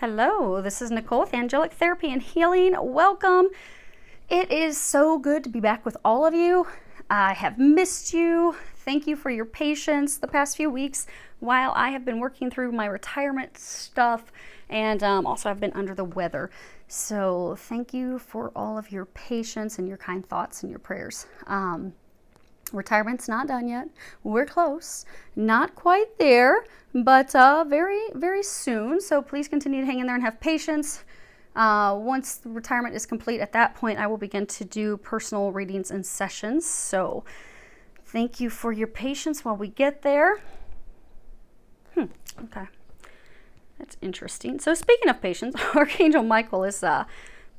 Hello, this is Nicole with Angelic Therapy and Healing. Welcome. It is so good to be back with all of you. I have missed you. Thank you for your patience the past few weeks while I have been working through my retirement stuff, and also I've been under the weather. So thank you for all of your patience and your kind thoughts and your prayers. Retirement's not done yet. We're close. Not quite there, but very, very soon. So please continue to hang in there and have patience. Once the retirement is complete, at that point, I will begin to do personal readings and sessions. So thank you for your patience while we get there. Okay. That's interesting. So speaking of patience, Archangel Michael is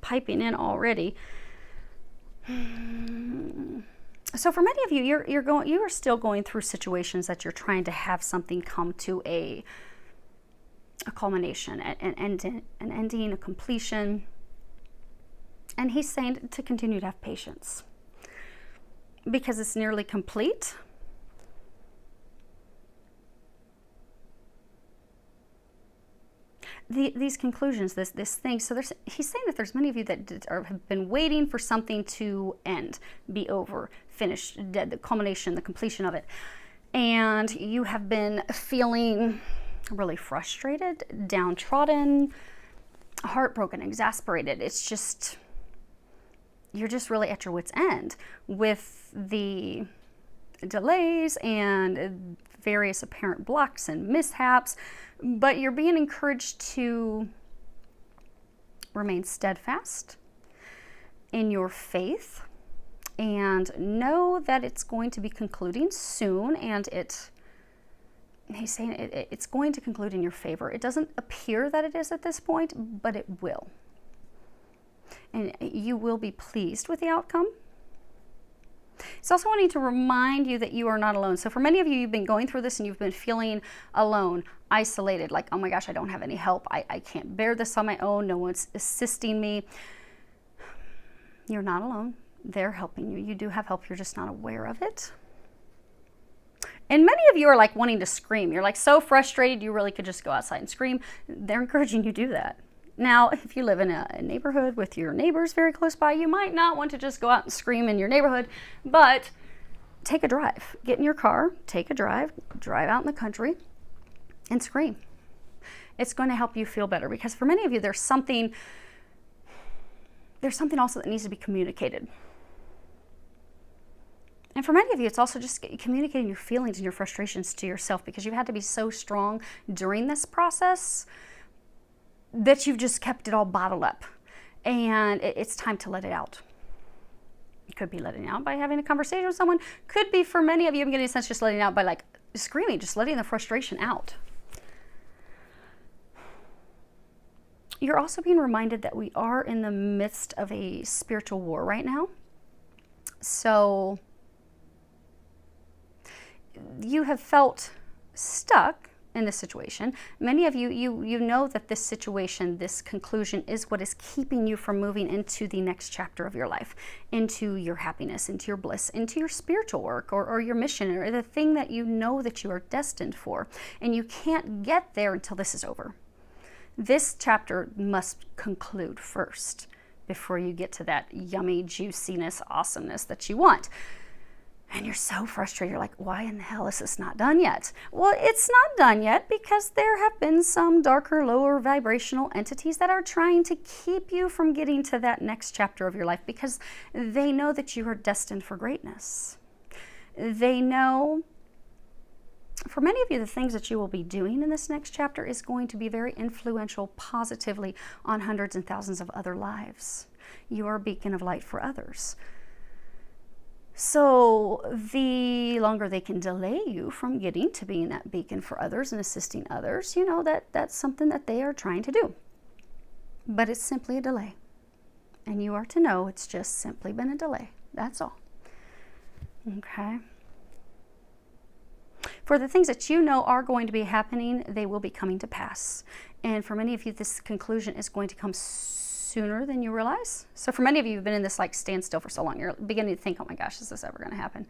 piping in already. So for many of you, you are still going through situations that you're trying to have something come to a culmination, an ending, a completion. And he's saying to continue to have patience because it's nearly complete. These conclusions, this thing. So he's saying that there's many of you that have been waiting for something to end, be over, finished, dead, the culmination, the completion of it. And you have been feeling really frustrated, downtrodden, heartbroken, exasperated. It's just, you're just really at your wit's end with the delays and various apparent blocks and mishaps, but you're being encouraged to remain steadfast in your faith and know that it's going to be concluding soon, and he's saying it's going to conclude in your favor. It doesn't appear that it is at this point, but it will. And you will be pleased with the outcome. He's also wanting to remind you that you are not alone. So for many of you, you've been going through this and you've been feeling alone, isolated, like, oh my gosh, I don't have any help. I can't bear this on my own. No one's assisting me. You're not alone. They're helping you. You do have help. You're just not aware of it. And many of you are like wanting to scream. You're like so frustrated, you really could just go outside and scream. They're encouraging you to do that. Now, if you live in a neighborhood with your neighbors very close by, you might not want to just go out and scream in your neighborhood, but take a drive. Get in your car, take a drive out in the country, and scream. It's going to help you feel better, because for many of you, there's something also that needs to be communicated. And for many of you, it's also just communicating your feelings and your frustrations to yourself, because you've had to be so strong during this process that you've just kept it all bottled up, and it's time to let it out. You could be letting out by having a conversation with someone. Could be, for many of you, I'm getting a sense, just letting out by like screaming, just letting the frustration out. You're also being reminded that we are in the midst of a spiritual war right now. So you have felt stuck in this situation. Many of you, you know that this situation, this conclusion, is what is keeping you from moving into the next chapter of your life, into your happiness, into your bliss, into your spiritual work, or your mission, or the thing that you know that you are destined for. And you can't get there until this is over. This chapter must conclude first before you get to that yummy juiciness, awesomeness that you want. And you're so frustrated. You're like, why in the hell is this not done yet? Well, it's not done yet because there have been some darker, lower vibrational entities that are trying to keep you from getting to that next chapter of your life, because they know that you are destined for greatness. They know, for many of you, the things that you will be doing in this next chapter is going to be very influential positively on hundreds and thousands of other lives. You are a beacon of light for others. So the longer they can delay you from getting to being that beacon for others and assisting others, you know that's something that they are trying to do. But it's simply a delay. And you are to know it's just simply been a delay. That's all. Okay? For the things that you know are going to be happening, they will be coming to pass. And for many of you, this conclusion is going to come sooner than you realize. So for many of you, you've been in this like standstill for so long, you're beginning to think, oh my gosh, is this ever going to happen?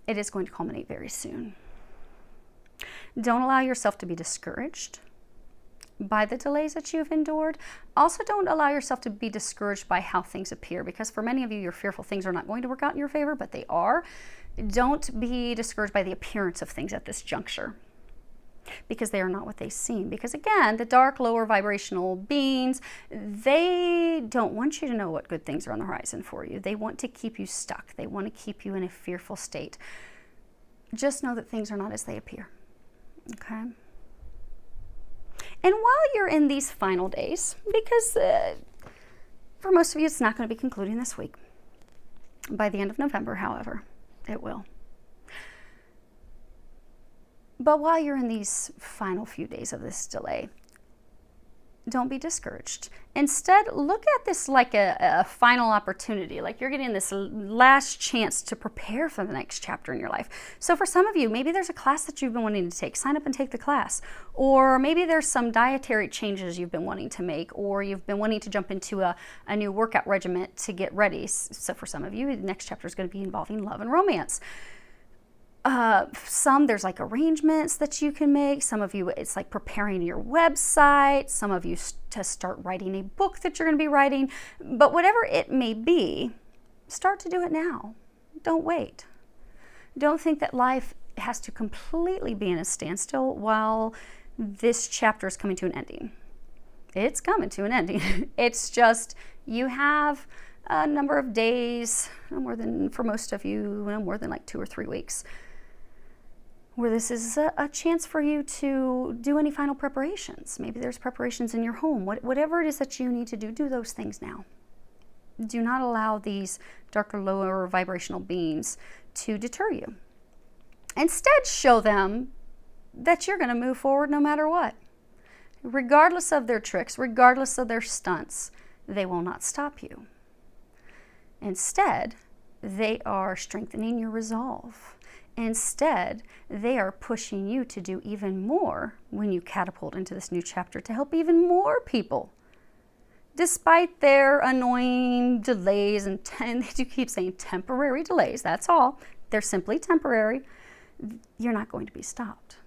It is going to culminate very soon. Don't allow yourself to be discouraged. by the delays that you've endured. Also, don't allow yourself to be discouraged by how things appear, because for many of you, you're fearful things are not going to work out in your favor, but they are. Don't be discouraged by the appearance of things at this juncture, because they are not what they seem. Because again, the dark, lower vibrational beings, they don't want you to know what good things are on the horizon for you. They want to keep you stuck. They want to keep you in a fearful state. Just know that things are not as they appear. Okay? And while you're in these final days, because for most of you, it's not going to be concluding this week. By the end of November, however, it will. But while you're in these final few days of this delay, don't be discouraged. Instead, look at this like a final opportunity, like you're getting this last chance to prepare for the next chapter in your life. So for some of you, maybe there's a class that you've been wanting to take. Sign up and take the class. Or maybe there's some dietary changes you've been wanting to make, or you've been wanting to jump into a new workout regimen to get ready. So for some of you, the next chapter is going to be involving love and romance. Some, there's like arrangements that you can make. Some of you, it's like preparing your website. Some of you to start writing a book that you're going to be writing. But whatever it may be, start to do it now. Don't wait. Don't think that life has to completely be in a standstill while this chapter is coming to an ending. It's coming to an ending. It's just, you have a number of days, no more than, for most of you, no more than like 2 or 3 weeks, where this is a chance for you to do any final preparations. Maybe there's preparations in your home. Whatever it is that you need to do, do those things now. Do not allow these darker, lower vibrational beings to deter you. Instead, show them that you're going to move forward no matter what. Regardless of their tricks, regardless of their stunts, they will not stop you. Instead, they are strengthening your resolve. Instead, they are pushing you to do even more when you catapult into this new chapter to help even more people. Despite their annoying delays, and they do keep saying temporary delays, that's all. They're simply temporary. You're not going to be stopped.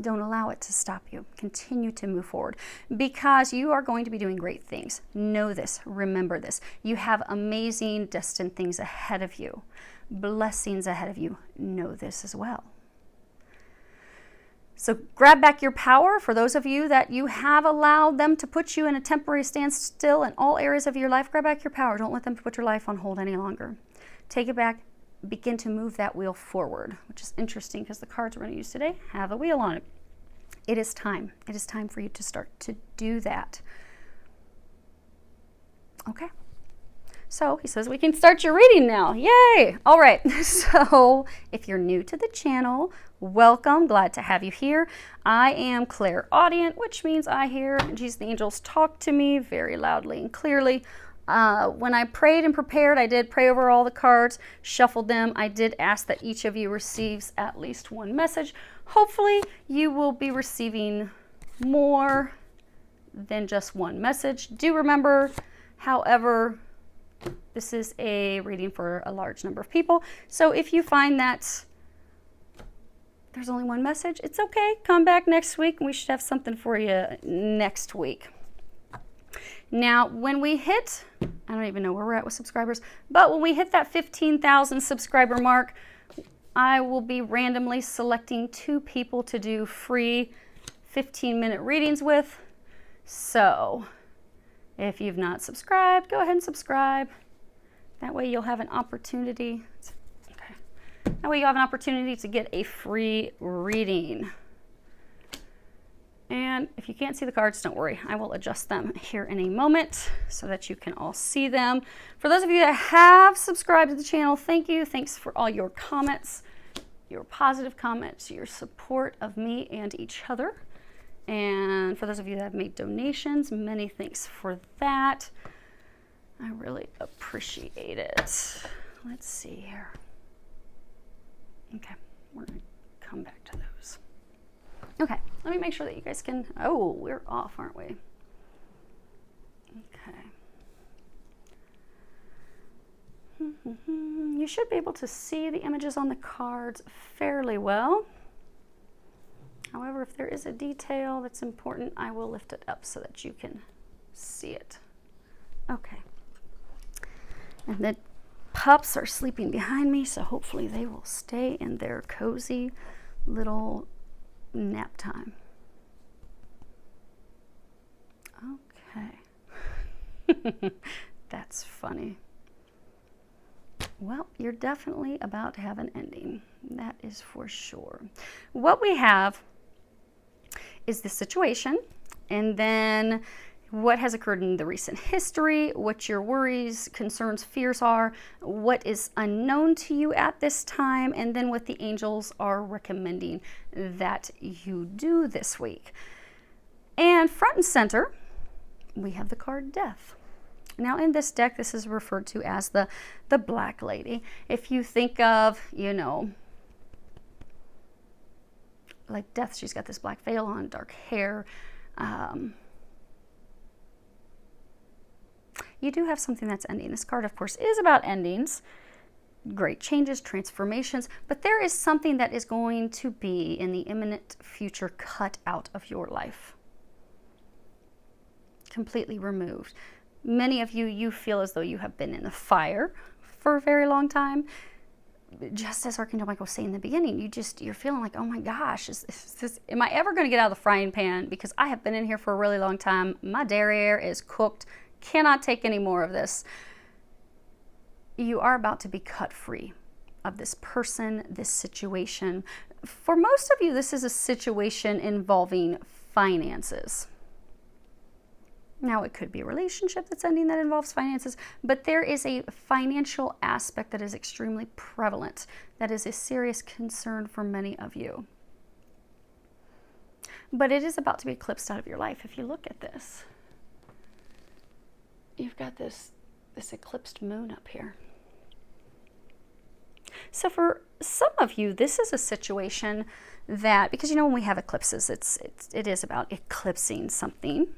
Don't allow it to stop you. Continue to move forward, because you are going to be doing great things. Know this. Remember this. You have amazing, destined things ahead of you. Blessings ahead of you. Know this as well. So grab back your power. For those of you that you have allowed them to put you in a temporary standstill in all areas of your life, grab back your power. Don't let them put your life on hold any longer. Take it back. Begin to move that wheel forward, which is interesting because the cards we're going to use today have a wheel on it. It is time. It is time for you to start to do that. Okay. So he says we can start your reading now. Yay! All right. So if you're new to the channel, welcome. Glad to have you here. I am clairaudient, which means I hear Jesus, the angels talk to me very loudly and clearly. When I prayed and prepared, I did pray over all the cards, shuffled them. I did ask that each of you receives at least one message. Hopefully, you will be receiving more than just one message. Do remember, however, this is a reading for a large number of people. So if you find that there's only one message, it's okay. Come back next week and we should have something for you next week. Now, when we hit, I don't even know where we're at with subscribers, but when we hit that 15,000 subscriber mark, I will be randomly selecting 2 people to do free 15-minute readings with. So if you've not subscribed, go ahead and subscribe. That way you'll have an opportunity. Okay. That way you'll have an opportunity to get a free reading. And if you can't see the cards, don't worry. I will adjust them here in a moment so that you can all see them. For those of you that have subscribed to the channel, thank you. Thanks for all your comments, your positive comments, your support of me and each other. And for those of you that have made donations, many thanks for that. I really appreciate it. Let's see here. Okay, we're going to come back to those. Okay, let me make sure that you guys can, oh, we're off, aren't we? Okay. You should be able to see the images on the cards fairly well. However, if there is a detail that's important, I will lift it up so that you can see it. Okay. And the pups are sleeping behind me, so hopefully they will stay in their cozy little nap time. Okay. That's funny. Well, you're definitely about to have an ending. That is for sure. What we have is the situation, and then what has occurred in the recent history, what your worries, concerns, fears are, what is unknown to you at this time, and then what the angels are recommending that you do this week. And front and center, we have the card Death. Now in this deck, this is referred to as the Black Lady. If you think of, like Death, she's got this black veil on, dark hair. You do have something that's ending. This card, of course, is about endings, great changes, transformations, but there is something that is going to be in the imminent future cut out of your life. Completely removed. Many of you, you feel as though you have been in the fire for a very long time. Just as Archangel Michael was saying in the beginning, you're feeling like, oh my gosh, am I ever going to get out of the frying pan? Because I have been in here for a really long time. My derriere is cooked. Cannot take any more of this. You are about to be cut free of this person, this situation. For most of you, this is a situation involving finances. Now, it could be a relationship that's ending that involves finances, but there is a financial aspect that is extremely prevalent. That is a serious concern for many of you. But it is about to be eclipsed out of your life. If you look at this, you've got this eclipsed moon up here. So for some of you, this is a situation that, because when we have eclipses, it is about eclipsing something.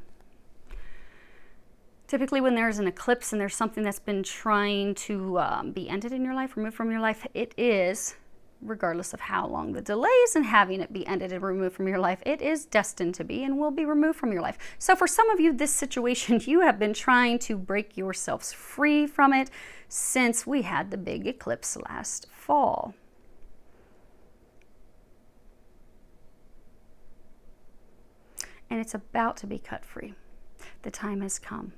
Typically when there's an eclipse and there's something that's been trying to be ended in your life, removed from your life, it is, regardless of how long the delay is in having it be ended and removed from your life, it is destined to be and will be removed from your life. So for some of you, this situation, you have been trying to break yourselves free from it since we had the big eclipse last fall. And it's about to be cut free. The time has come.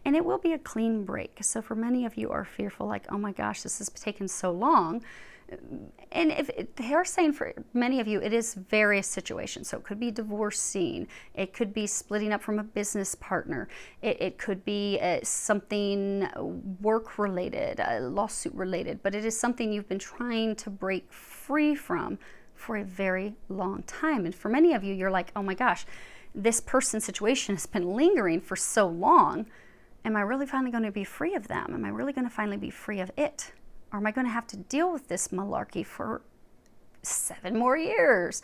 And it will be a clean break. So for many of you are fearful, like, oh my gosh, this has taken so long. And if they are saying for many of you, it is various situations. So it could be divorcing. It could be splitting up from a business partner. It could be something work-related, lawsuit-related. But it is something you've been trying to break free from for a very long time. And for many of you, you're like, oh my gosh, this person's situation has been lingering for so long. Am I really finally going to be free of them? Am I really going to finally be free of it? Or am I going to have to deal with this malarkey for 7 more years?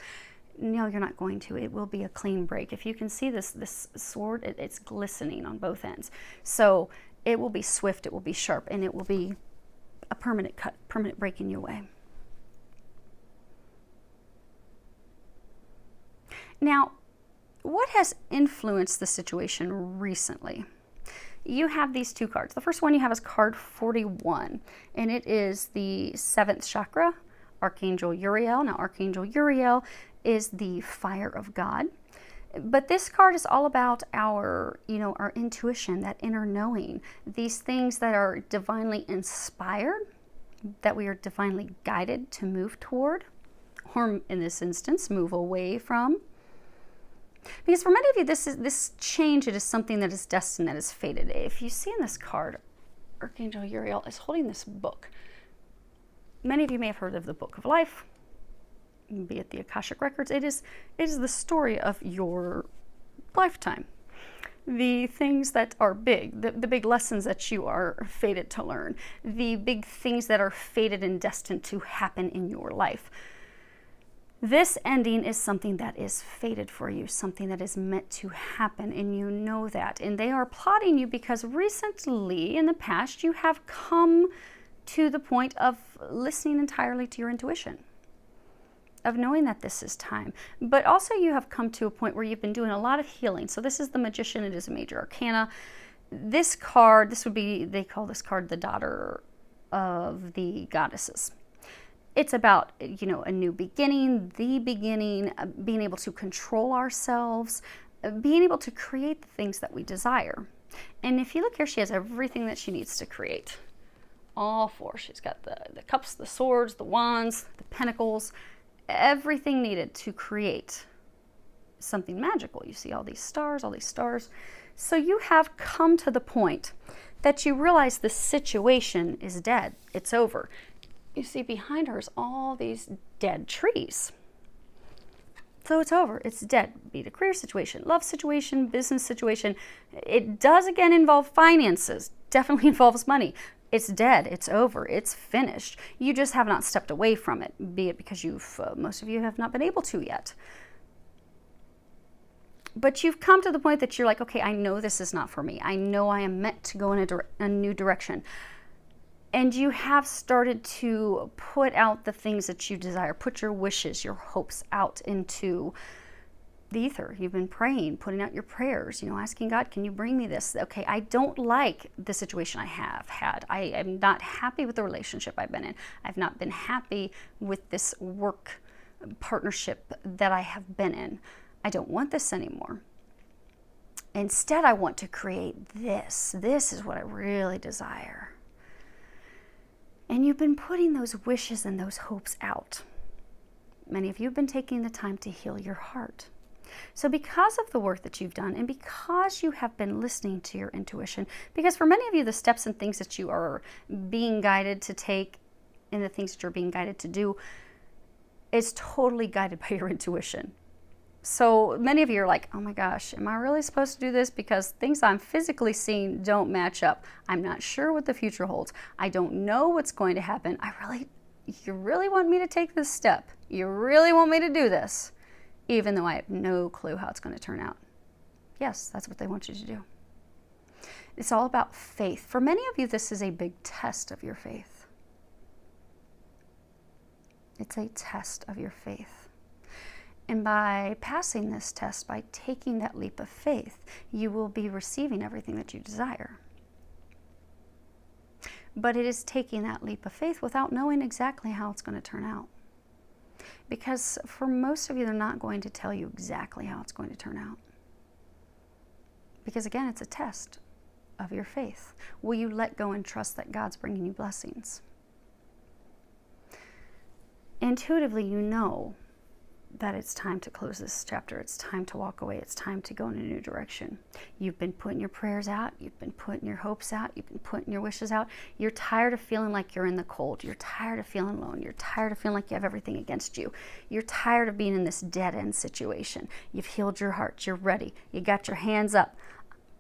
No, you're not going to. It will be a clean break. If you can see this sword, it's glistening on both ends. So it will be swift, it will be sharp, and it will be a permanent cut, permanent break in your way. Now, what has influenced the situation recently? You have these 2 cards. The first one you have is card 41, and it is the 7th chakra, Archangel Uriel. Now, Archangel Uriel is the fire of God. But this card is all about our intuition, that inner knowing, these things that are divinely inspired, that we are divinely guided to move toward, or in this instance, move away from. Because for many of you, this change, it is something that is destined, that is fated. If you see in this card, Archangel Uriel is holding this book. Many of you may have heard of the Book of Life, be it the Akashic Records. It is the story of your lifetime. The things that are big, the big lessons that you are fated to learn, the big things that are fated and destined to happen in your life. This ending is something that is fated for you, something that is meant to happen, and you know that. And they are plotting you because recently, in the past, you have come to the point of listening entirely to your intuition. of knowing that this is time. But also you have come to a point where you've been doing a lot of healing. So this is the Magician. It is a major arcana. This card, this would be, they call this card the Daughter of the Goddesses. It's about, a new beginning, the beginning, being able to control ourselves, being able to create the things that we desire. And if you look here, she has everything that she needs to create. All four. She's got the cups, the swords, the wands, the pentacles, everything needed to create something magical. You see all these stars, all these stars. So you have come to the point that you realize the situation is dead. It's over. You see behind her is all these dead trees. So it's over. It's dead. Be it a career situation, love situation, business situation. It does again involve finances. Definitely involves money. It's dead. It's over. It's finished. You just have not stepped away from it, be it because most of you have not been able to yet. But you've come to the point that you're like, okay, I know this is not for me. I know I am meant to go in a new direction. And you have started to put out the things that you desire, put your wishes, your hopes out into the ether. You've been praying, putting out your prayers, asking God, can you bring me this? Okay, I don't like the situation I have had. I am not happy with the relationship I've been in. I've not been happy with this work partnership that I have been in. I don't want this anymore. Instead, I want to create this. This is what I really desire. And you've been putting those wishes and those hopes out. Many of you have been taking the time to heal your heart. So because of the work that you've done, and because you have been listening to your intuition, because for many of you, the steps and things that you are being guided to take and the things that you're being guided to do is totally guided by your intuition. So many of you are like, oh my gosh, am I really supposed to do this? Because things I'm physically seeing don't match up. I'm not sure what the future holds. I don't know what's going to happen. You really want me to take this step? You really want me to do this? Even though I have no clue how it's going to turn out. Yes, that's what they want you to do. It's all about faith. For many of you, this is a big test of your faith. It's a test of your faith. And by passing this test, by taking that leap of faith, you will be receiving everything that you desire. But it is taking that leap of faith without knowing exactly how it's going to turn out. Because for most of you, they're not going to tell you exactly how it's going to turn out. Because again, it's a test of your faith. Will you let go and trust that God's bringing you blessings? Intuitively, you know that it's time to close this chapter. It's time to walk away. It's time to go in a new direction. You've been putting your prayers out. You've been putting your hopes out. You've been putting your wishes out. You're tired of feeling like you're in the cold. You're tired of feeling alone. You're tired of feeling like you have everything against you. You're tired of being in this dead-end situation. You've healed your heart. You're ready. You got your hands up,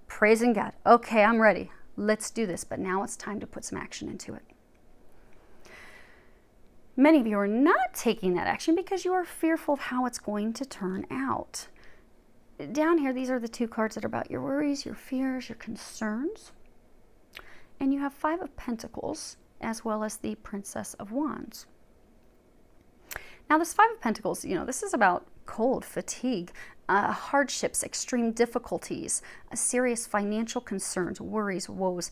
praising God. Okay, I'm ready. Let's do this. But now it's time to put some action into it. Many of you are not taking that action because you are fearful of how it's going to turn out. Down here, these are the two cards that are about your worries, your fears, your concerns. And you have 5 of Pentacles as well as the Princess of Wands. Now this 5 of Pentacles, this is about cold, fatigue, hardships, extreme difficulties, serious financial concerns, worries, woes,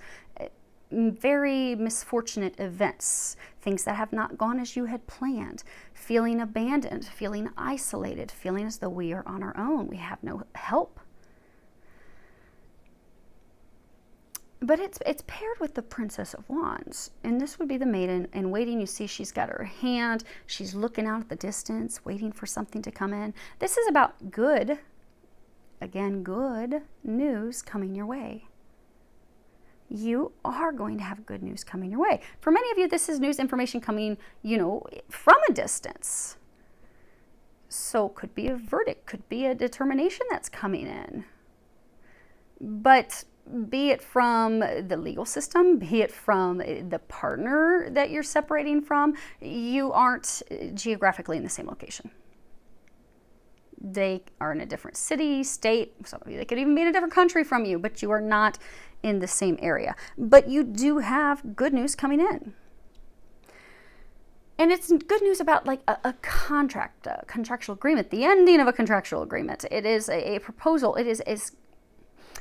very misfortunate events, things that have not gone as you had planned, feeling abandoned, feeling isolated, feeling as though we are on our own, we have no help. But it's paired with the Princess of Wands, and this would be the maiden in waiting. You see she's got her hand, she's looking out at the distance, waiting for something to come in. This is about good news coming your way. You are going to have good news coming your way. For many of you, this is news information coming, from a distance. So it could be a verdict, could be a determination that's coming in. But be it from the legal system, be it from the partner that you're separating from, you aren't geographically in the same location. They are in a different city, state, some of you, they could even be in a different country from you, but you are not in the same area. But you do have good news coming in. And it's good news about like a contract, a contractual agreement, the ending of a contractual agreement. It is a proposal. It is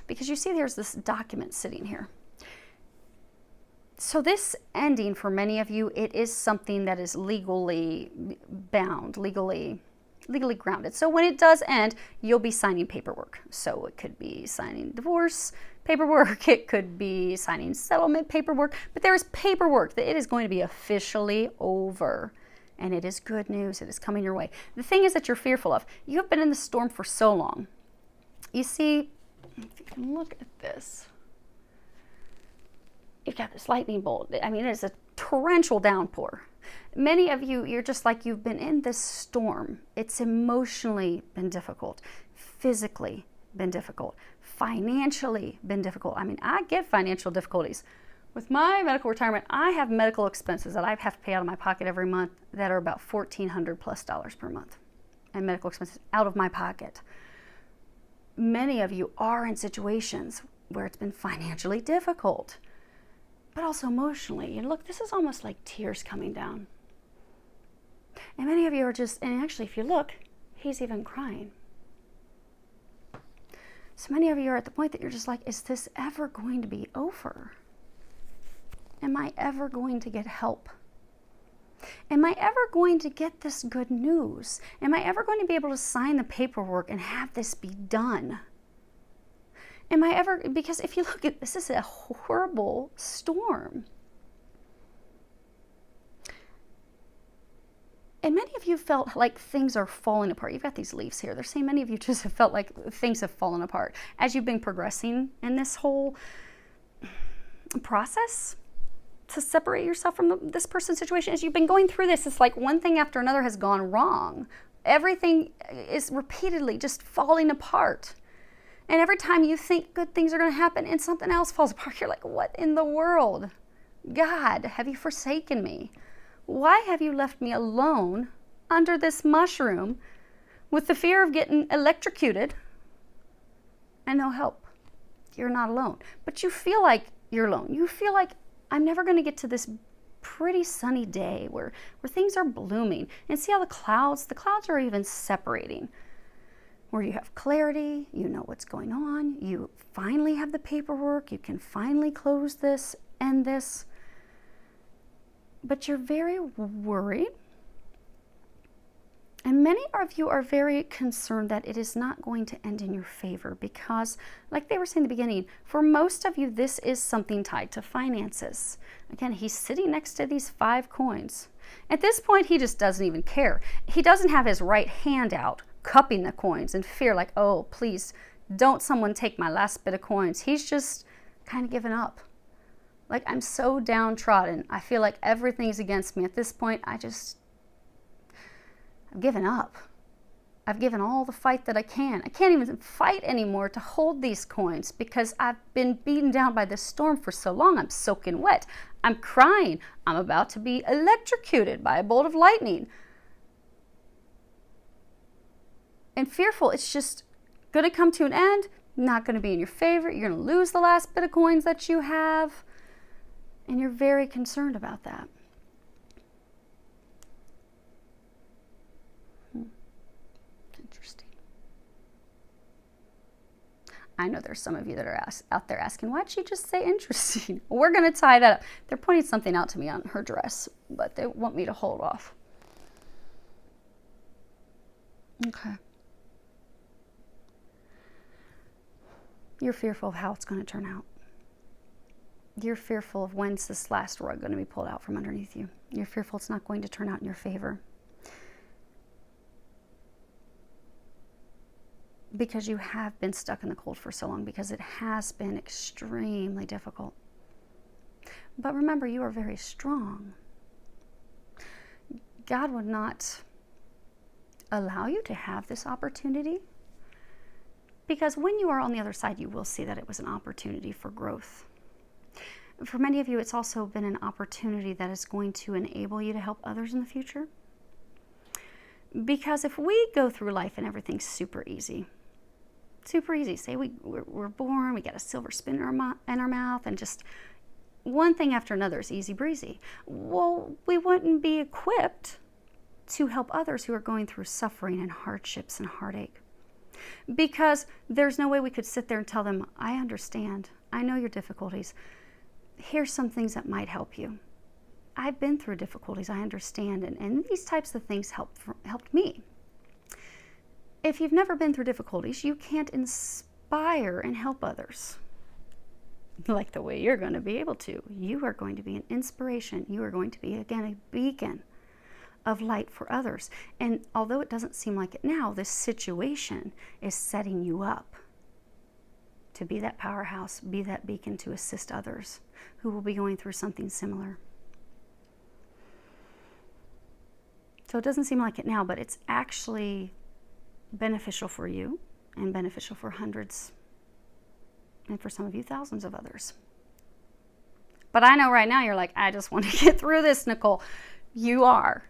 because you see there's this document sitting here. So this ending for many of you, it is something that is legally bound, legally grounded. So when it does end, you'll be signing paperwork. So it could be signing divorce paperwork, it could be signing settlement paperwork, but there is paperwork that it is going to be officially over. And it is good news. It is coming your way. The thing is that you're fearful of. You have been in the storm for so long. You see, if you can look at this, you've got this lightning bolt. I mean, it is a torrential downpour. Many of you, you're just like you've been in this storm. It's emotionally been difficult, physically been difficult, financially been difficult. I mean, I get financial difficulties. With my medical retirement, I have medical expenses that I have to pay out of my pocket every month that are about $1,400+ per month. And medical expenses out of my pocket. Many of you are in situations where it's been financially difficult, but also emotionally. And look, this is almost like tears coming down. And many of you are just, and actually if you look, he's even crying. So many of you are at the point that you're just like, is this ever going to be over? Am I ever going to get help? Am I ever going to get this good news? Am I ever going to be able to sign the paperwork and have this be done? Am I ever, because if you look at this, is a horrible storm. And many of you felt like things are falling apart. You've got these leaves here. They're saying many of you just have felt like things have fallen apart as you've been progressing in this whole process to separate yourself from this person's situation. As you've been going through this, it's like one thing after another has gone wrong. Everything is repeatedly just falling apart. And every time you think good things are going to happen and something else falls apart, you're like, what in the world? God, have you forsaken me? Why have you left me alone under this mushroom with the fear of getting electrocuted and no help? You're not alone. But you feel like you're alone. You feel like I'm never going to get to this pretty sunny day where things are blooming. And see how the clouds are even separating. Where you have clarity, you know what's going on, you finally have the paperwork, you can finally close this, end this. But you're very worried. And many of you are very concerned that it is not going to end in your favor because, like they were saying in the beginning, for most of you, this is something tied to finances. Again, he's sitting next to these 5 coins. At this point, he just doesn't even care. He doesn't have his right hand out, cupping the coins in fear, like, oh, please, don't someone take my last bit of coins. He's just kind of given up. Like, I'm so downtrodden. I feel like everything's against me. At this point, I've given up. I've given all the fight that I can. I can't even fight anymore to hold these coins because I've been beaten down by this storm for so long. I'm soaking wet. I'm crying. I'm about to be electrocuted by a bolt of lightning. And fearful, it's just going to come to an end, not going to be in your favor. You're going to lose the last bit of coins that you have. And you're very concerned about that. Interesting. I know there's some of you that are out there asking, why'd she just say interesting? We're going to tie that up. They're pointing something out to me on her dress, but they want me to hold off. Okay. You're fearful of how it's going to turn out. You're fearful of when's this last rug going to be pulled out from underneath you. You're fearful it's not going to turn out in your favor. Because you have been stuck in the cold for so long, because it has been extremely difficult. But remember, you are very strong. God would not allow you to have this opportunity, because when you are on the other side, you will see that it was an opportunity for growth. For many of you, it's also been an opportunity that is going to enable you to help others in the future. Because if we go through life and everything's super easy, say we're born, we got a silver spoon in our mouth, and just one thing after another is easy breezy. Well, we wouldn't be equipped to help others who are going through suffering and hardships and heartache. Because there's no way we could sit there and tell them, I understand. I know your difficulties. Here's some things that might help you. I've been through difficulties. I understand. And these types of things helped me. If you've never been through difficulties, you can't inspire and help others like the way you're going to be able to. You are going to be an inspiration. You are going to be, again, a beacon of light for others. And although it doesn't seem like it now, this situation is setting you up to be that powerhouse, be that beacon to assist others who will be going through something similar. So it doesn't seem like it now, but it's actually beneficial for you and beneficial for hundreds, and for some of you, thousands of others. But I know right now you're like, I just want to get through this, Nicole. You are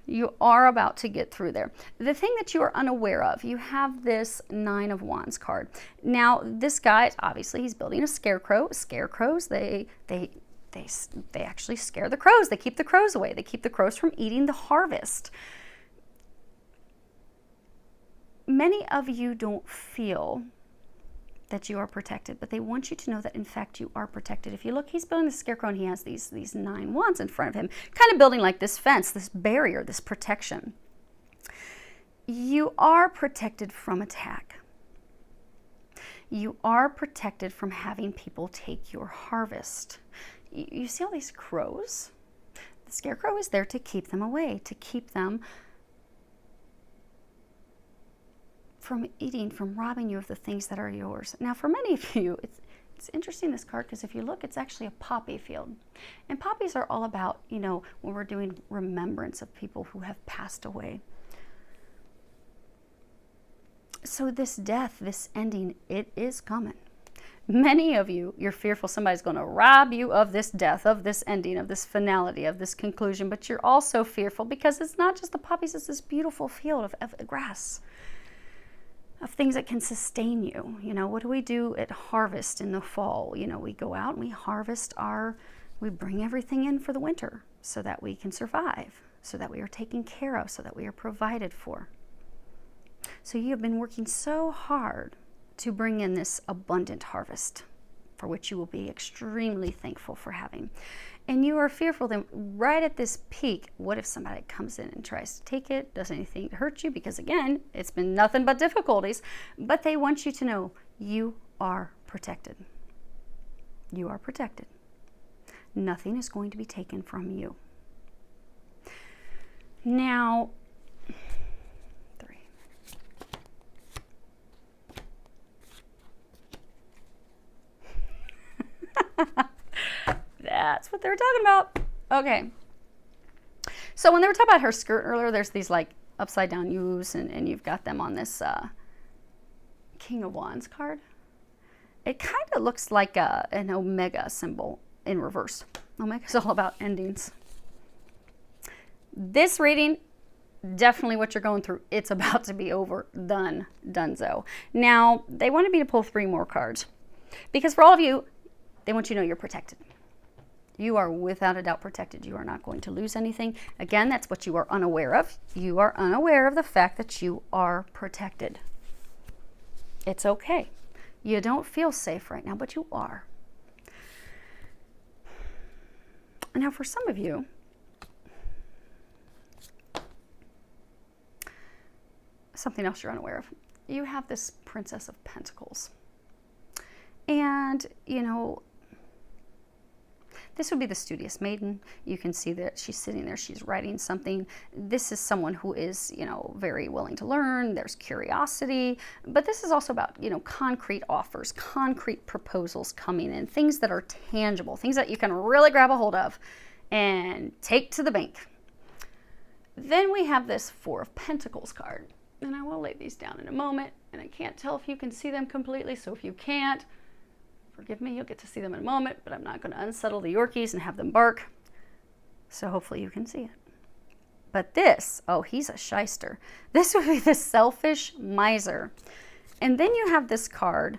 about to get through there. The thing that you are unaware of, you have this 9 of Wands card. Now, this guy, obviously, he's building a scarecrow. Scarecrows, they actually scare the crows. They keep the crows away. They keep the crows from eating the harvest. Many of you don't feel that you are protected, but they want you to know that in fact you are protected. If you look, he's building the scarecrow and he has these 9 wands in front of him, kind of building like this fence, this barrier, this protection. You are protected from attack. You are protected from having people take your harvest. You see all these crows? The scarecrow is there to keep them away, to keep them from eating, from robbing you of the things that are yours. Now, for many of you, it's interesting, this card, because if you look, it's actually a poppy field. And poppies are all about, when we're doing remembrance of people who have passed away. So this death, this ending, it is coming. Many of you, you're fearful somebody's going to rob you of this death, of this ending, of this finality, of this conclusion, but you're also fearful because it's not just the poppies, it's this beautiful field of grass, of things that can sustain you. What do we do at harvest in the fall? We go out and we harvest we bring everything in for the winter so that we can survive, so that we are taken care of, so that we are provided for. So you have been working so hard to bring in this abundant harvest for which you will be extremely thankful for having. And you are fearful that right at this peak, what if somebody comes in and tries to take it, does anything to hurt you? Because again, it's been nothing but difficulties, but they want you to know you are protected. You are protected. Nothing is going to be taken from you. Now, 3. That's what they were talking about. Okay. So when they were talking about her skirt earlier, there's these like upside down U's and you've got them on this King of Wands card. It kind of looks like an Omega symbol in reverse. Omega is all about endings. This reading, definitely what you're going through, it's about to be over, done, donezo. Now, they wanted me to pull 3 more cards because for all of you, they want you to know you're protected. You are without a doubt protected. You are not going to lose anything. Again, that's what you are unaware of. You are unaware of the fact that you are protected. It's okay. You don't feel safe right now, but you are. Now, for some of you, something else you're unaware of. You have this Princess of Pentacles. And, this would be the studious maiden. You can see that she's sitting there, she's writing something. This is someone who is, very willing to learn. There's curiosity, but this is also about, concrete offers, concrete proposals coming in, things that are tangible, things that you can really grab a hold of and take to the bank. Then we have this 4 of Pentacles card, and I will lay these down in a moment, and I can't tell if you can see them completely, so if you can't, forgive me, you'll get to see them in a moment, but I'm not going to unsettle the Yorkies and have them bark. So hopefully you can see it. But this, he's a shyster. This would be the selfish miser. And then you have this card,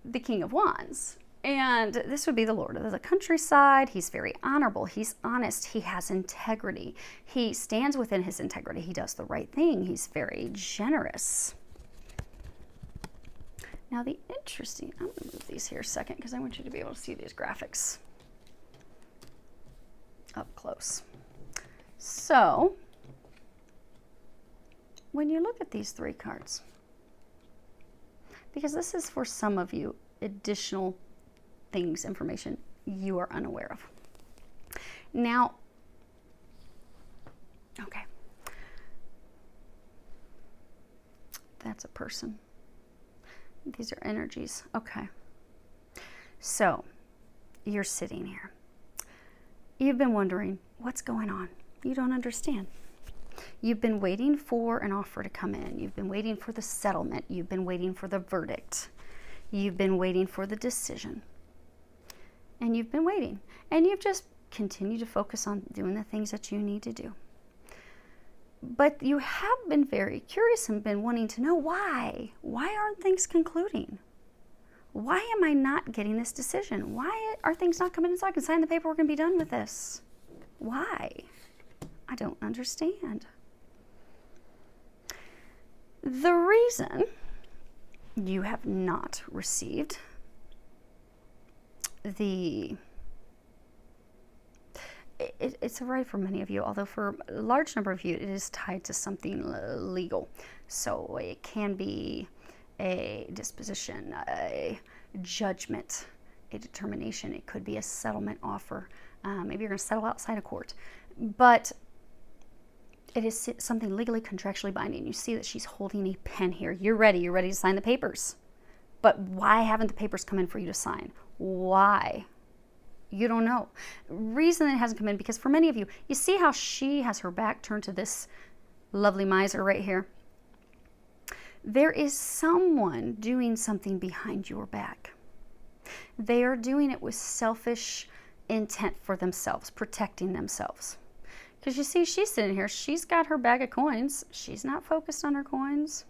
the King of Wands. And this would be the Lord of the countryside. He's very honorable. He's honest. He has integrity. He stands within his integrity. He does the right thing. He's very generous. Now I'm going to move these here a second because I want you to be able to see these graphics up close. So when you look at these three cards, because this is for some of you additional things, information you are unaware of. Now, okay, that's a person. These are energies. Okay. So you're sitting here. You've been wondering what's going on. You don't understand. You've been waiting for an offer to come in. You've been waiting for the settlement. You've been waiting for the verdict. You've been waiting for the decision. And you've been waiting. And you've just continued to focus on doing the things that you need to do. But you have been very curious and been wanting to know why. Why aren't things concluding? Why am I not getting this decision? Why are things not coming in so I can sign the paperwork and be done with this? Why? I don't understand. The reason you have not received it's a right for many of you, although for a large number of you, it is tied to something legal. So it can be a disposition, a judgment, a determination. It could be a settlement offer. Maybe you're going to settle outside of court. But it is something legally, contractually binding. You see that she's holding a pen here. You're ready to sign the papers. But why haven't the papers come in for you to sign? Why? You don't know. Reason it hasn't come in, because for many of you, you see how she has her back turned to this lovely miser right here. There is someone doing something behind your back. They are doing it with selfish intent for themselves, protecting themselves. Because you see, she's sitting here. She's got her bag of coins. She's not focused on her coins.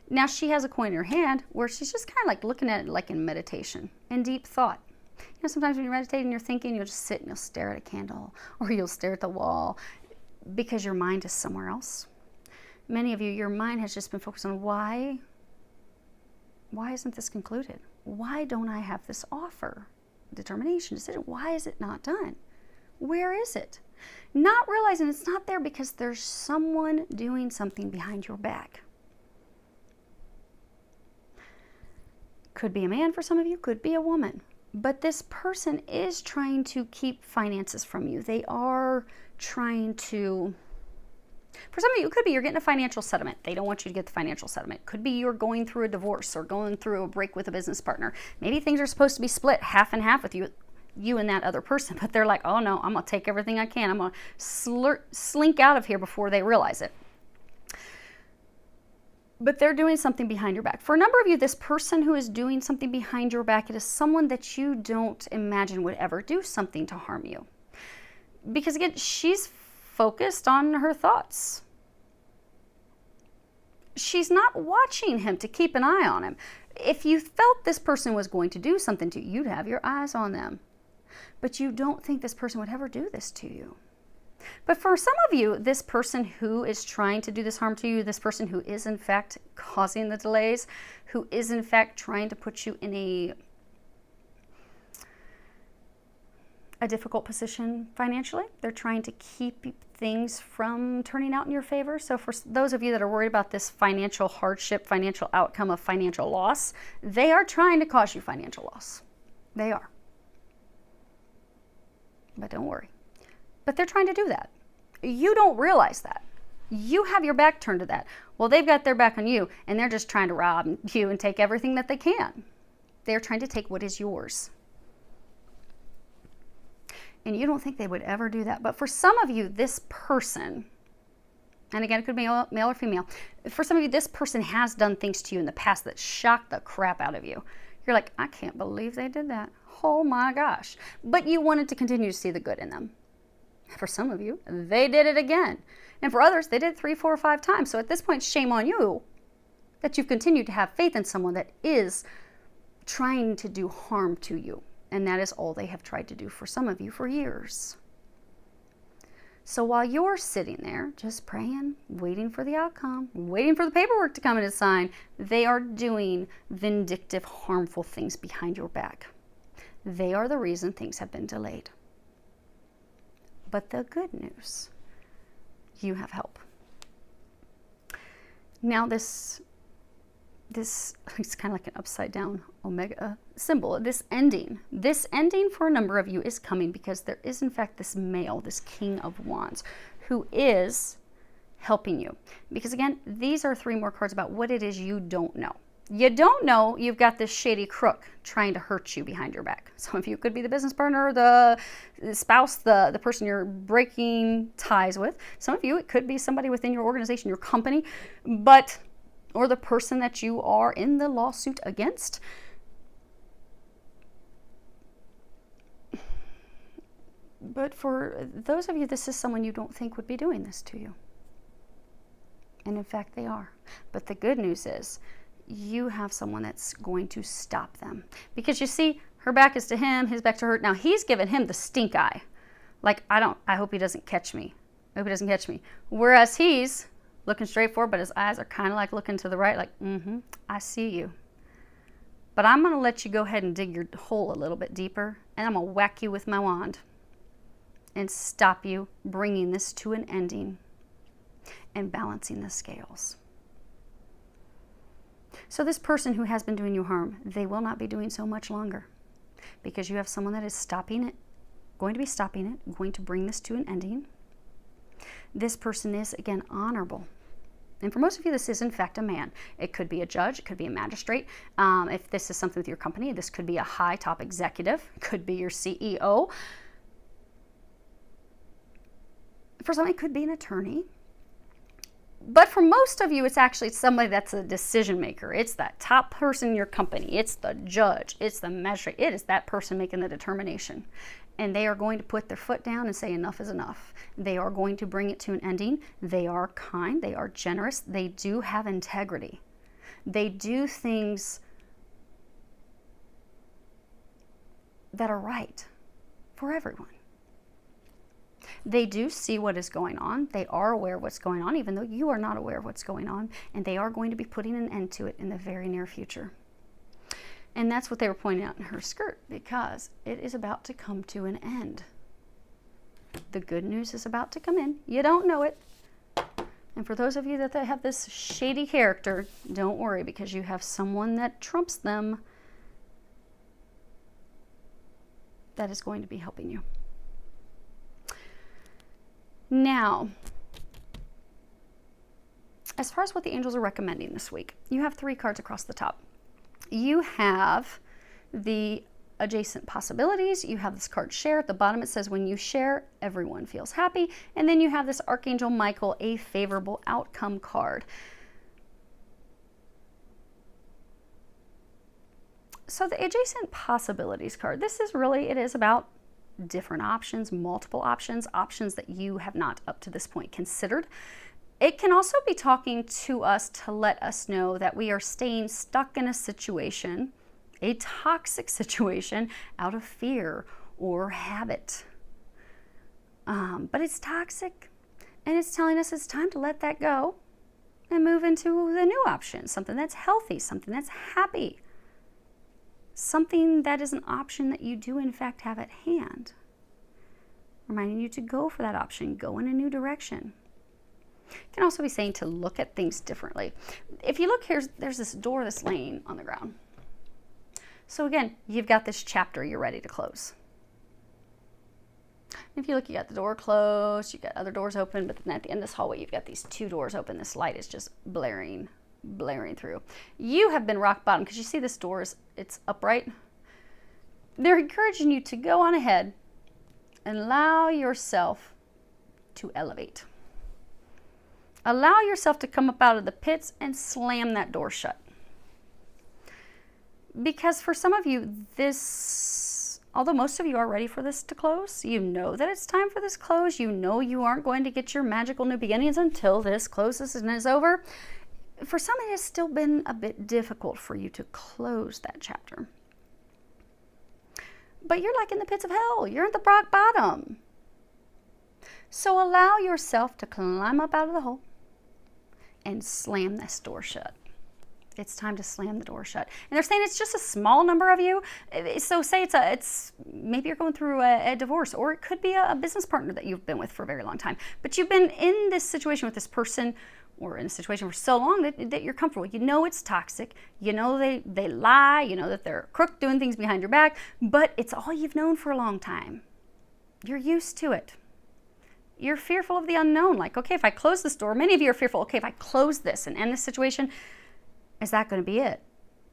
Now she has a coin in her hand where she's just kind of like looking at it like in meditation, in deep thought. You know, sometimes when you're meditating, you're thinking, you'll just sit and you'll stare at a candle or you'll stare at the wall because your mind is somewhere else. Many of you, your mind has just been focused on why isn't this concluded? Why don't I have this offer, determination, decision? Why is it not done? Where is it? Not realizing it's not there because there's someone doing something behind your back. Could be a man for some of you, could be a woman. But this person is trying to keep finances from you. They are trying to, for some of you, it could be you're getting a financial settlement. They don't want you to get the financial settlement. Could be you're going through a divorce or going through a break with a business partner. Maybe things are supposed to be split half and half with you and that other person. But they're like, oh no, I'm going to take everything I can. I'm going to slink out of here before they realize it. But they're doing something behind your back. For a number of you, this person who is doing something behind your back, it is someone that you don't imagine would ever do something to harm you. Because again, she's focused on her thoughts. She's not watching him to keep an eye on him. If you felt this person was going to do something to you, you'd have your eyes on them. But you don't think this person would ever do this to you. But for some of you, this person who is trying to do this harm to you, this person who is in fact causing the delays, who is in fact trying to put you in a difficult position financially, they're trying to keep things from turning out in your favor. So for those of you that are worried about this financial hardship, financial outcome of financial loss, they are trying to cause you financial loss. They are. But don't worry. But they're trying to do that. You don't realize that. You have your back turned to that. Well, they've got their back on you, and they're just trying to rob you and take everything that they can. They're trying to take what is yours. And you don't think they would ever do that. But for some of you, this person, and again, it could be male or female, for some of you, this person has done things to you in the past that shocked the crap out of you. You're like, I can't believe they did that. Oh my gosh. But you wanted to continue to see the good in them. For some of you, they did it again. And for others, they did it 3, 4, or 5 times. So at this point, shame on you that you've continued to have faith in someone that is trying to do harm to you. And that is all they have tried to do for some of you for years. So while you're sitting there just praying, waiting for the outcome, waiting for the paperwork to come in and sign, they are doing vindictive, harmful things behind your back. They are the reason things have been delayed. But the good news, you have help. Now this it's kind of like an upside down omega symbol. This ending for a number of you is coming because there is in fact this male, this King of Wands, who is helping you. Because again, these are 3 more cards about what it is you don't know. You don't know you've got this shady crook trying to hurt you behind your back. Some of you could be the business partner, the spouse, the person you're breaking ties with. Some of you, it could be somebody within your organization, your company, or the person that you are in the lawsuit against. But for those of you, this is someone you don't think would be doing this to you. And in fact, they are. But the good news is, you have someone that's going to stop them. Because you see, her back is to him, his back to her. Now, he's given him the stink eye. Like, I hope he doesn't catch me. I hope he doesn't catch me. Whereas he's looking straight forward, but his eyes are kind of like looking to the right, like, I see you. But I'm going to let you go ahead and dig your hole a little bit deeper, and I'm going to whack you with my wand and stop you bringing this to an ending and balancing the scales. So this person who has been doing you harm, they will not be doing so much longer because you have someone that is stopping it, going to be stopping it, going to bring this to an ending. This person is, again, honorable. And for most of you, this is, in fact, a man. It could be a judge. It could be a magistrate. If this is something with your company, this could be a high top executive. It could be your CEO. For some, it could be an attorney. But for most of you, it's actually somebody that's a decision maker. It's that top person in your company. It's the judge. It's the magistrate. It is that person making the determination. And they are going to put their foot down and say enough is enough. They are going to bring it to an ending. They are kind. They are generous. They do have integrity. They do things that are right for everyone. They do see what is going on. They are aware of what's going on, even though you are not aware of what's going on. And they are going to be putting an end to it in the very near future. And that's what they were pointing out in her skirt, because it is about to come to an end. The good news is about to come in. You don't know it. And for those of you that have this shady character, don't worry, because you have someone that trumps them that is going to be helping you. Now, as far as what the angels are recommending this week, you have 3 cards across the top. You have the adjacent possibilities. You have this card share. At the bottom it says when you share, everyone feels happy. And then you have this Archangel Michael, a favorable outcome card. So the adjacent possibilities card, this is really, it is about different options, multiple options, options that you have not up to this point considered. It can also be talking to us to let us know that we are staying stuck in a situation, a toxic situation, out of fear or habit. But it's toxic, and it's telling us it's time to let that go and move into the new option, something that's healthy, something that's happy, something that is an option that you do in fact have at hand. Reminding you to go for that option, go in a new direction. It can also be saying to look at things differently. If you look here, there's this door that's laying on the ground. So again, you've got this chapter you're ready to close. If you look, you got the door closed, you've got other doors open, but then at the end of this hallway, you've got these 2 doors open. This light is just blaring through. You have been rock bottom because you see this door it's upright. They're encouraging you to go on ahead and allow yourself to elevate. Allow yourself to come up out of the pits and slam that door shut. Because for some of you, although most of you are ready for this to close, you know that it's time for this close. You know you aren't going to get your magical new beginnings until this closes and is over. For some, it has still been a bit difficult for you to close that chapter. but you're like in the pits of hell. You're at the rock bottom. So allow yourself to climb up out of the hole and slam this door shut. It's time to slam the door shut. And they're saying it's just a small number of you. So say it's maybe you're going through a divorce, or it could be a business partner that you've been with for a very long time. But you've been in this situation with this person, or in a situation for so long that you're comfortable. You know it's toxic. You know they lie. You know that they're a crook doing things behind your back. But it's all you've known for a long time. You're used to it. You're fearful of the unknown. Like, okay, if I close this door, many of you are fearful, okay, if I close this and end this situation, is that going to be it?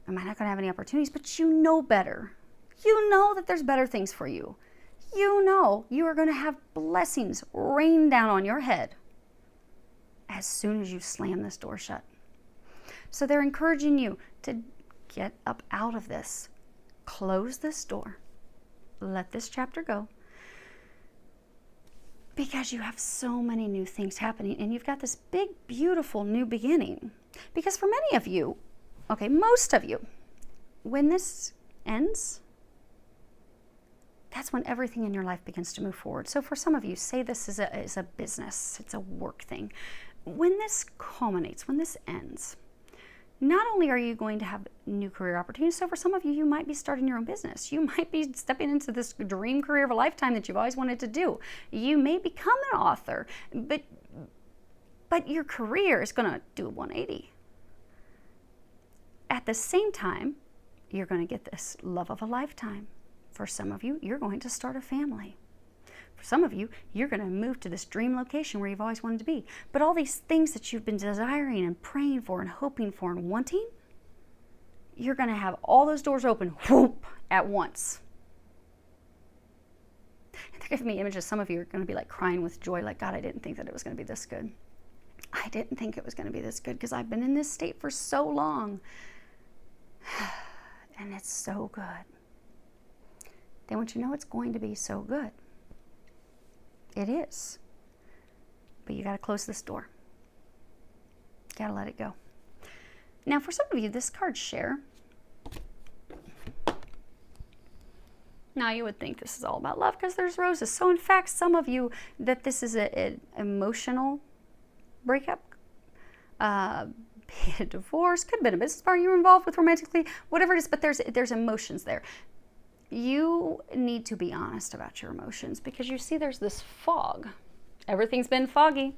Am I not going to have any opportunities? But you know better. You know that there's better things for you. You know you are going to have blessings rain down on your head as soon as you slam this door shut. So they're encouraging you to get up out of this. Close this door. Let this chapter go. Because you have so many new things happening, and you've got this big, beautiful new beginning. Because for many of you, okay, most of you, when this ends, that's when everything in your life begins to move forward. So for some of you, say this is a business, it's a work thing. When this culminates, when this ends, not only are you going to have new career opportunities, so for some of you, you might be starting your own business. You might be stepping into this dream career of a lifetime that you've always wanted to do. You may become an author, but your career is going to do a 180. At the same time, you're going to get this love of a lifetime. For some of you, you're going to start a family. For some of you, you're going to move to this dream location where you've always wanted to be. But all these things that you've been desiring and praying for and hoping for and wanting, you're going to have all those doors open, whoop, at once. And they're giving me images. Some of you are going to be like crying with joy, like, God, I didn't think that it was going to be this good. I didn't think it was going to be this good because I've been in this state for so long. And it's so good. They want you to know it's going to be so good. It is. But you got to close this door. You got to let it go. Now, for some of you, this card share. Now, you would think this is all about love because there's roses. So, in fact, some of you, that this is an emotional breakup, be it a divorce, could have been a business partner you were involved with romantically, whatever it is, but there's emotions there. You need to be honest about your emotions because you see there's this fog. Everything's been foggy.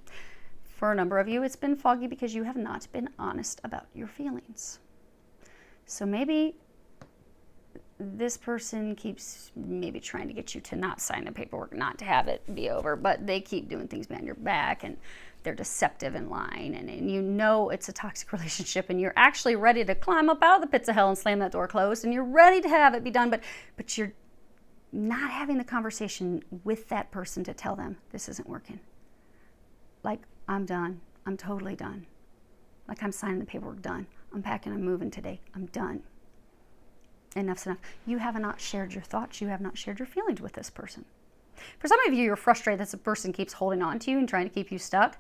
For a number of you, it's been foggy because you have not been honest about your feelings. So maybe this person keeps maybe trying to get you to not sign the paperwork, not to have it be over, but they keep doing things behind your back and they're deceptive and lying, and you know it's a toxic relationship and you're actually ready to climb up out of the pits of hell and slam that door closed and you're ready to have it be done, but you're not having the conversation with that person to tell them this isn't working. Like, I'm done. I'm totally done. Like, I'm signing the paperwork, done. I'm packing, I'm moving today. I'm done. Enough's enough. You have not shared your thoughts. You have not shared your feelings with this person. For some of you, you're frustrated that this person keeps holding on to you and trying to keep you stuck,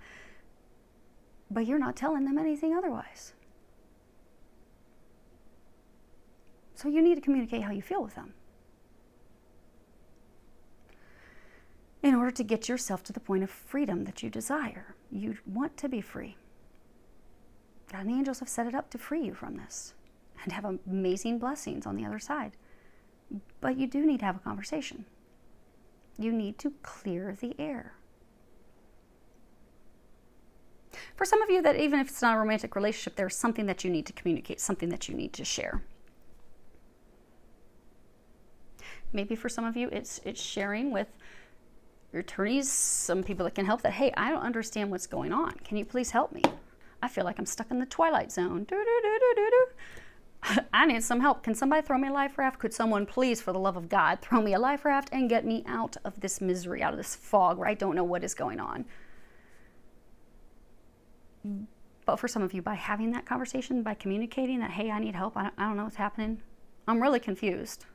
but you're not telling them anything otherwise. So you need to communicate how you feel with them in order to get yourself to the point of freedom that you desire. You want to be free. God and the angels have set it up to free you from this and have amazing blessings on the other side. But you do need to have a conversation. You need to clear the air. For some of you, that even if it's not a romantic relationship, there's something that you need to communicate, something that you need to share. Maybe for some of you, it's sharing with your attorneys, some people that can help, that, hey, I don't understand what's going on. Can you please help me? I feel like I'm stuck in the twilight zone. I need some help. Can somebody throw me a life raft? Could someone please, for the love of God, throw me a life raft and get me out of this misery, out of this fog where I don't know what is going on? But for some of you, by having that conversation, by communicating that, hey, I need help, I don't know what's happening, I'm really confused,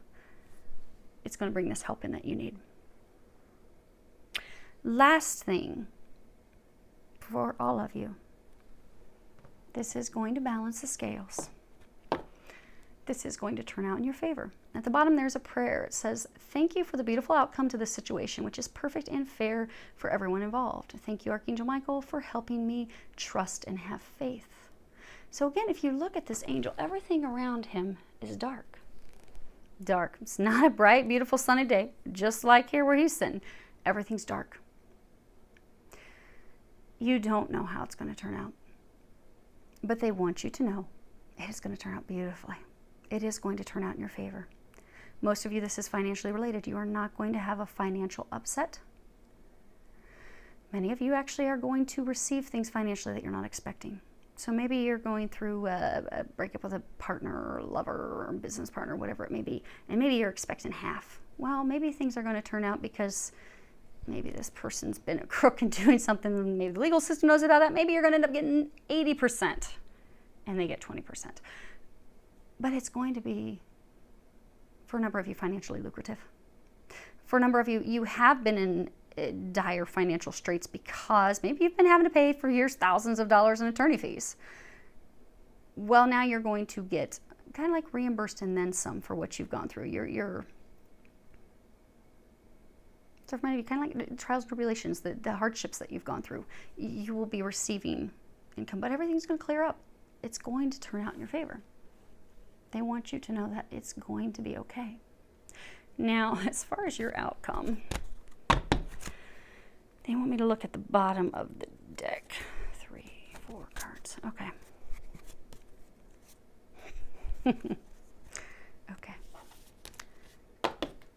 it's going to bring this help in that you need. Last thing for all of you, this is going to balance the scales. this is going to turn out in your favor. At the bottom, there's a prayer. It says, thank you for the beautiful outcome to this situation, which is perfect and fair for everyone involved. Thank you, Archangel Michael, for helping me trust and have faith. So again, if you look at this angel, everything around him is dark. Dark. It's not a bright, beautiful, sunny day, just like here where he's sitting. Everything's dark. You don't know how it's going to turn out, but they want you to know it is going to turn out beautifully. It is going to turn out in your favor. Most of you, this is financially related. You are not going to have a financial upset. Many of you actually are going to receive things financially that you're not expecting. So maybe you're going through a breakup with a partner or lover or business partner, whatever it may be, and maybe you're expecting half. Well, maybe things are going to turn out because maybe this person's been a crook and doing something, and maybe the legal system knows about that. Maybe you're going to end up getting 80% and they get 20%. But it's going to be, for a number of you, financially lucrative. For a number of you, you have been in dire financial straits because maybe you've been having to pay for years thousands of dollars in attorney fees. Well, now you're going to get kind of like reimbursed and then some for what you've gone through. So for many of you, kind of like trials, tribulations, the hardships that you've gone through, you will be receiving income, but everything's going to clear up. It's going to turn out in your favor. They want you to know that it's going to be okay. Now, as far as your outcome, they want me to look at the bottom of the deck. 3, 4 cards. Okay. Okay.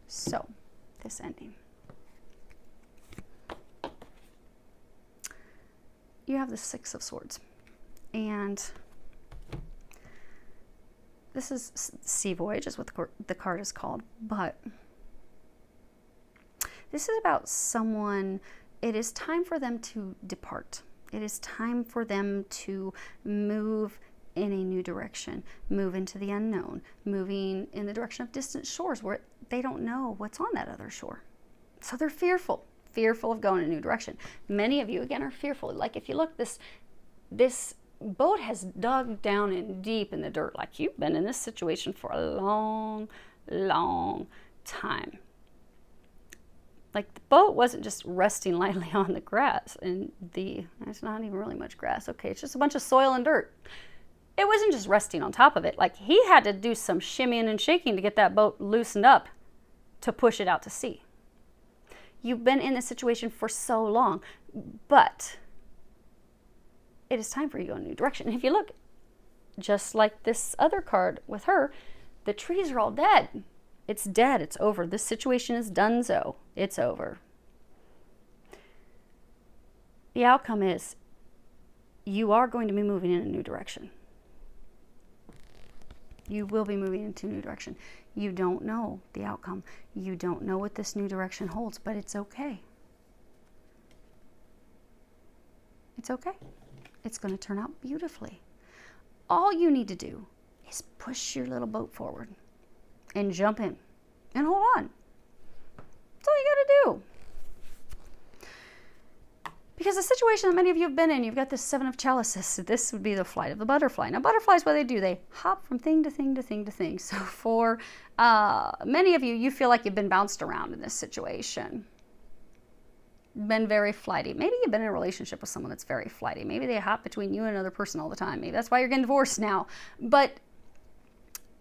So, this ending. You have the 6 of Swords. And this is Sea Voyage, is what the card is called. But this is about someone. It is time for them to depart. It is time for them to move in a new direction, move into the unknown, moving in the direction of distant shores where they don't know what's on that other shore. So they're fearful of going in a new direction. Many of you, again, are fearful. Like if you look, this boat has dug down in deep in the dirt. Like you've been in this situation for a long, long time. Like the boat wasn't just resting lightly on the grass, and it's not even really much grass. Okay, it's just a bunch of soil and dirt. It wasn't just resting on top of it. Like he had to do some shimmying and shaking to get that boat loosened up to push it out to sea. You've been in this situation for so long, but it is time for you to go in a new direction. And if you look, just like this other card with her, the trees are all dead. It's dead. It's over. This situation is donezo. It's over. The outcome is you are going to be moving in a new direction. You will be moving into a new direction. You don't know the outcome. You don't know what this new direction holds, but it's okay. It's okay. It's going to turn out beautifully. All you need to do is push your little boat forward and jump in and hold on. That's all you got to do. Because the situation that many of you have been in, you've got this 7 of chalices. This would be the flight of the butterfly. Now, butterflies, what they do, they hop from thing to thing to thing to thing. So for many of you, you feel like you've been bounced around in this situation. Been very flighty. Maybe you've been in a relationship with someone that's very flighty. Maybe they hop between you and another person all the time. Maybe that's why you're getting divorced now. But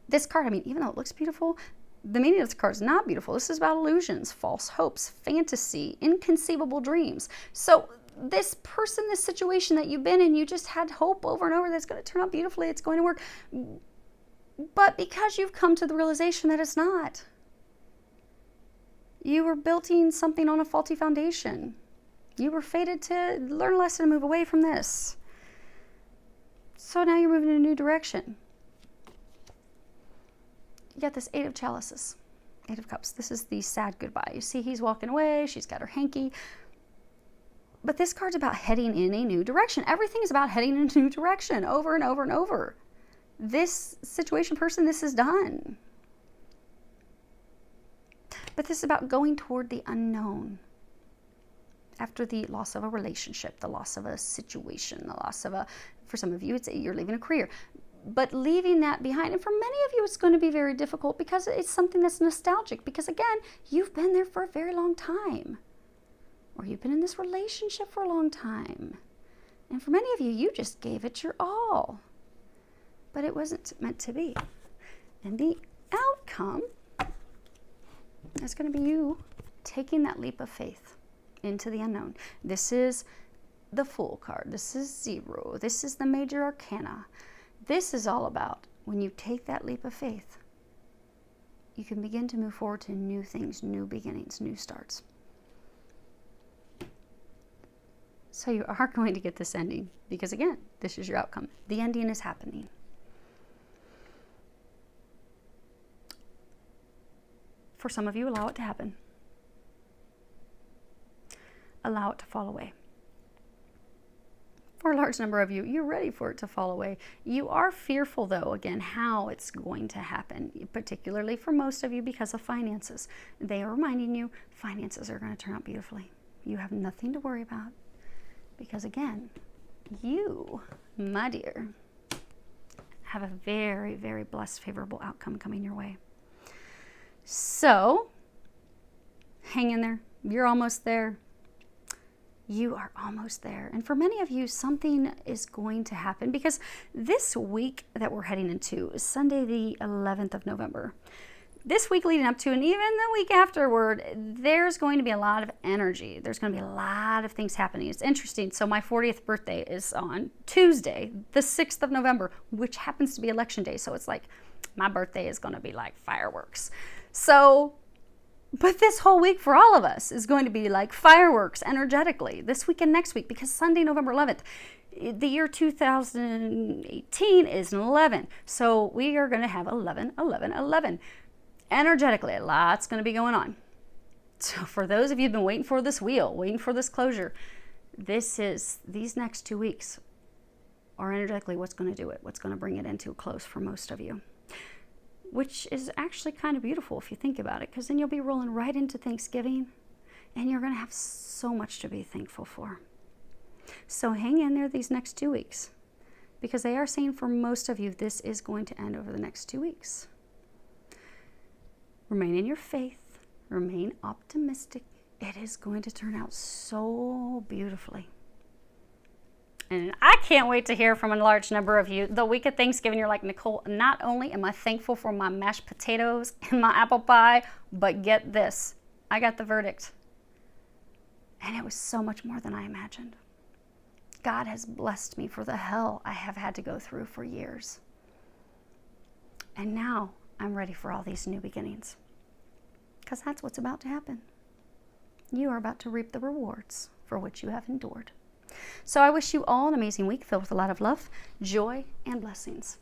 this card, I mean, even though it looks beautiful, the meaning of this card is not beautiful. This is about illusions, false hopes, fantasy, inconceivable dreams. So this person, this situation that you've been in, you just had hope over and over that it's going to turn out beautifully, it's going to work. But because you've come to the realization that it's not, you were building something on a faulty foundation. You were fated to learn a lesson and move away from this. So now you're moving in a new direction. You got this 8 of chalices, 8 of cups. This is the sad goodbye. You see he's walking away. She's got her hanky. But this card's about heading in a new direction. Everything is about heading in a new direction over and over and over. This situation, person, this is done. But this is about going toward the unknown. After the loss of a relationship, the loss of a situation, the loss of for some of you, you're leaving a career. But leaving that behind, and for many of you, it's going to be very difficult because it's something that's nostalgic. Because again, you've been there for a very long time, or you've been in this relationship for a long time. And for many of you, you just gave it your all, but it wasn't meant to be. And the outcome is going to be you taking that leap of faith into the unknown. This is the Fool card. This is 0. This is the Major Arcana. This is all about when you take that leap of faith, you can begin to move forward to new things, new beginnings, new starts. So you are going to get this ending because, again, this is your outcome. The ending is happening. For some of you, allow it to happen. Allow it to fall away. For a large number of you, you're ready for it to fall away. You are fearful, though, again, how it's going to happen, particularly for most of you because of finances. They are reminding you finances are going to turn out beautifully. You have nothing to worry about because, again, you, my dear, have a very, very blessed, favorable outcome coming your way. So, hang in there. You're almost there. You are almost there. And for many of you, something is going to happen because this week that we're heading into is Sunday, the 11th of November. This week leading up to, and even the week afterward, there's going to be a lot of energy. There's going to be a lot of things happening. It's interesting. So my 40th birthday is on Tuesday, the 6th of November, which happens to be election day. So it's like my birthday is going to be like fireworks. So but this whole week for all of us is going to be like fireworks energetically, this week and next week, because Sunday, November 11th, the year 2018 is an 11. So we are going to have 11, 11, 11. Energetically, a lot's going to be going on. So for those of you who've been waiting for this wheel, waiting for this closure, these next 2 weeks are energetically what's going to do it, what's going to bring it into a close for most of you. Which is actually kind of beautiful if you think about it, because then you'll be rolling right into Thanksgiving and you're going to have so much to be thankful for. So hang in there these next 2 weeks, because they are saying for most of you, this is going to end over the next 2 weeks. Remain in your faith, remain optimistic. It is going to turn out so beautifully. And I can't wait to hear from a large number of you. The week of Thanksgiving, you're like, Nicole, not only am I thankful for my mashed potatoes and my apple pie, but get this, I got the verdict. And it was so much more than I imagined. God has blessed me for the hell I have had to go through for years. And now I'm ready for all these new beginnings. Because that's what's about to happen. You are about to reap the rewards for which you have endured. So I wish you all an amazing week filled with a lot of love, joy, and blessings.